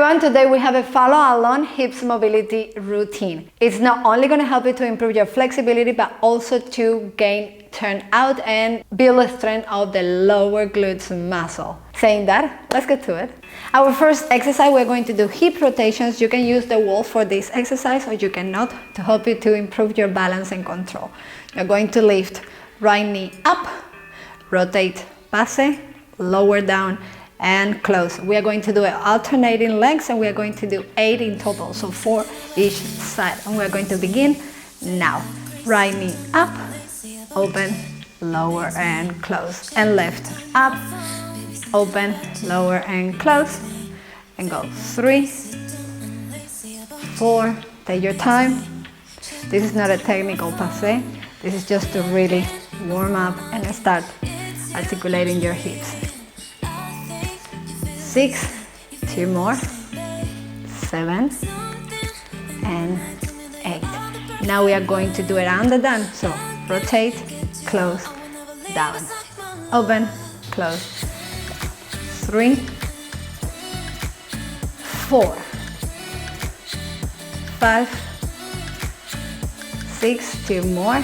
everyone, today we have a follow-along hips mobility routine. It's not only going to help you to improve your flexibility, but also to gain turnout and build the strength of the lower glutes muscle. Saying that, let's get to it. Our first exercise, we're going to do hip rotations. You can use the wall for this exercise or you cannot, to help you to improve your balance and control. You're going to lift right knee up, rotate passe, lower down, and close. We are going to do it alternating legs, and we are going to do 8 in total, so 4 each side. And we are going to begin now. Right knee up, open, lower and close, and lift up, open, lower and close, and go 3, 4, take your time. This is not a technical passe, this is just to really warm up and start articulating your hips. 6, 2 more, 7, and 8. Now we are going to do it under down, so rotate, close, down, open, close, 3, 4, 5, 6, 2 more,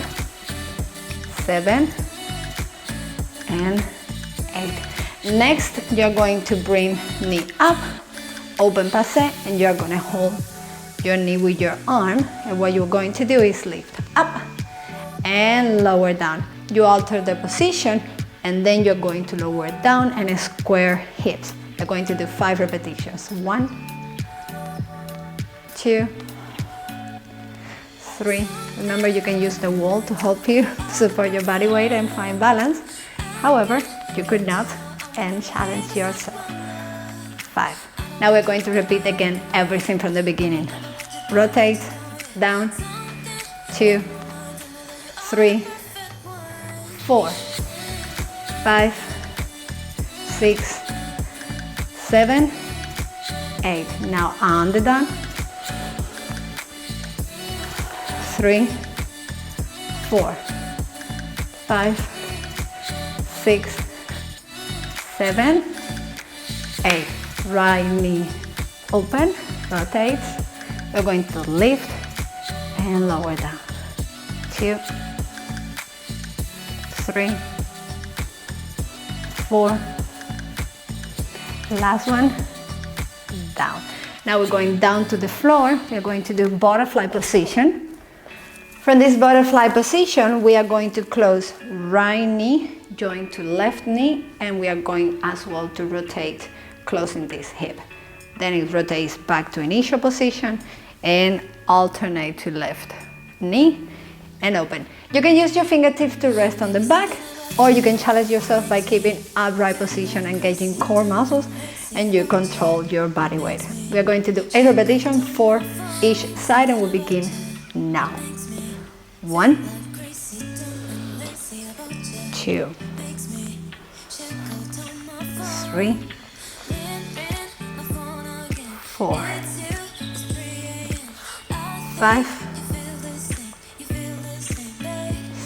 7, and 8. Next, you're going to bring knee up, open passe, and you're going to hold your knee with your arm. And what you're going to do is lift up and lower down. You alter the position, and then you're going to lower down and square hips. You're going to do 5 repetitions. 1, 2, 3. Remember, you can use the wall to help you support your body weight and find balance. However, you could not, and challenge yourself. 5. Now we're going to repeat again everything from the beginning. Rotate, down, 2, 3, 4, 5, 6, 7, 8. Now on the down. 3, 4, 5, 6, 7, 8. Right knee open, rotate. We're going to lift and lower down. 2, 3, 4. Last one, down. Now we're going down to the floor. We're going to do butterfly position. From this butterfly position, we are going to close right knee, join to left knee, and we are going as well to rotate, closing this hip. Then it rotates back to initial position and alternate to left knee and open. You can use your fingertips to rest on the back, or you can challenge yourself by keeping upright position, engaging core muscles, and you control your body weight. We are going to do 8 repetitions for each side, and we'll begin now. 1, 2, 3, 4, 5,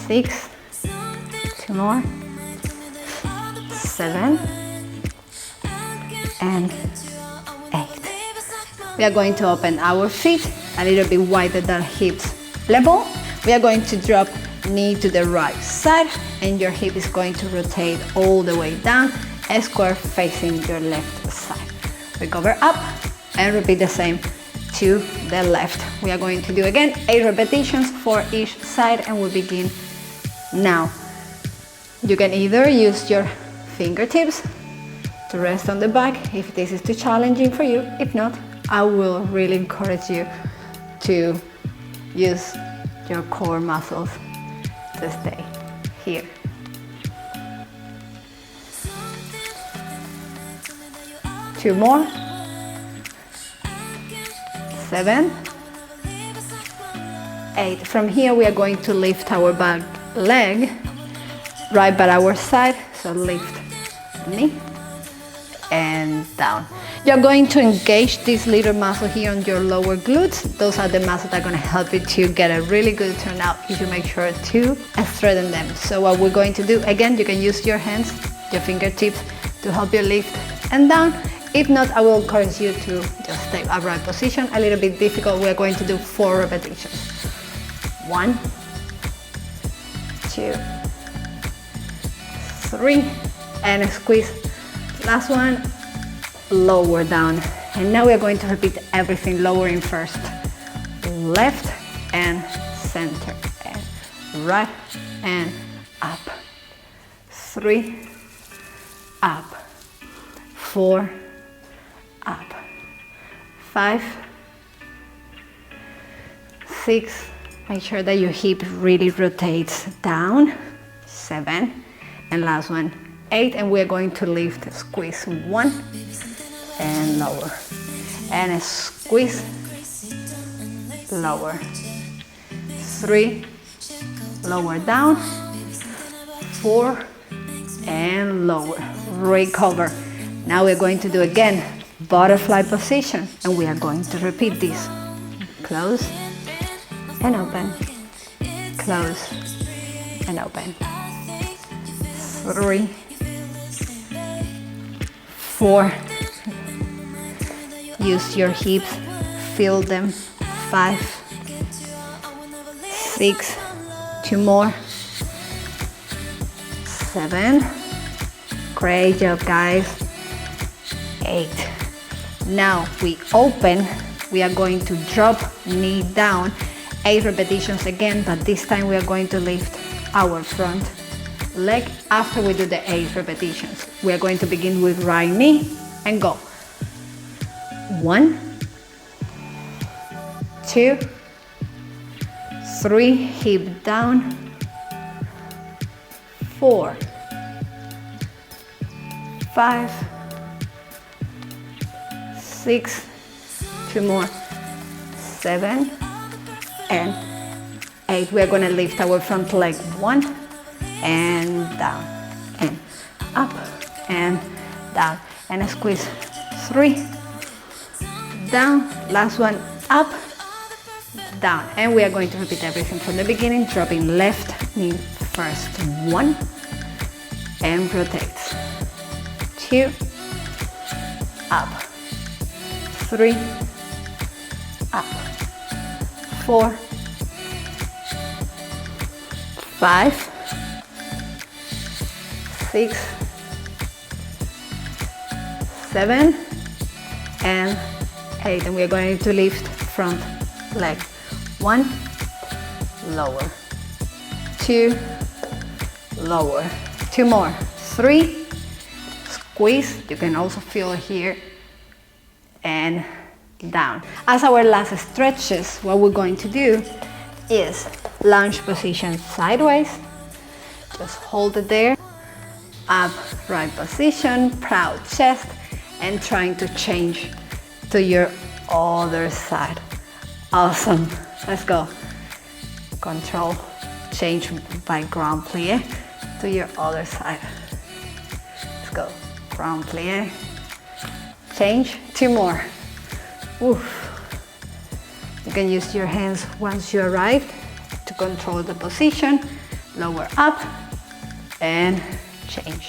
6, 2 more, 7, and 8. We are going to open our feet a little bit wider than hips level. We are going to drop knee to the right side, and your hip is going to rotate all the way down, square facing your left side. Recover up and repeat the same to the left. We are going to do again 8 repetitions for each side, and we'll begin now. You can either use your fingertips to rest on the back if this is too challenging for you. If not, I will really encourage you to use your core muscles to stay here. 2 more, 7, 8. From here we are going to lift our back leg right by our side, so lift knee and down. You're going to engage this little muscle here on your lower glutes. Those are the muscles that are going to help you to get a really good turnout if you make sure to strengthen them. So what we're going to do, again, you can use your hands, your fingertips to help you lift and down, If not, I will encourage you to just take upright position. A little bit difficult. We're going to do 4 repetitions. 1, 2, 3, and squeeze. Last one, lower down. And now we're going to repeat everything, lowering first. Left and center, and right and up. 3, up. 4, up. 5, 6, make sure that your hip really rotates down. 7, and last one, 8, and we're going to lift, squeeze 1 and lower, and squeeze, lower, 3, lower down, 4, and lower, recover. Now we're going to do again butterfly position, and we are going to repeat this. Close and open, close and open. 3, 4, use your hips, feel them. 5, 6, 2 more, 7, great job guys, 8. Now we open, we are going to drop knee down, 8 repetitions again, but this time we are going to lift our front leg after we do the 8 repetitions. We are going to begin with right knee and go. 1, 2, 3, hip down, 4, 5, 6, 2 more, 7, and 8. We are going to lift our front leg. 1 and down, and up and down, and squeeze. 3, down, last one, up, down, and we are going to repeat everything from the beginning, dropping left knee first. 1, and rotates. 2, up. 3, up. 4, 5, 6, 7, and 8. And we are going to lift front leg. 1, lower. 2, lower. 2 more. 3, squeeze. You can also feel here, and down. As our last stretches, what we're going to do is lunge position sideways. Just hold it there. Upright position, proud chest, and trying to change to your other side. Awesome. Let's go. Control, change by grand plie to your other side. Let's go. Grand plie, change. 2 more. Oof. You can use your hands once you arrive to control the position. Lower up and change.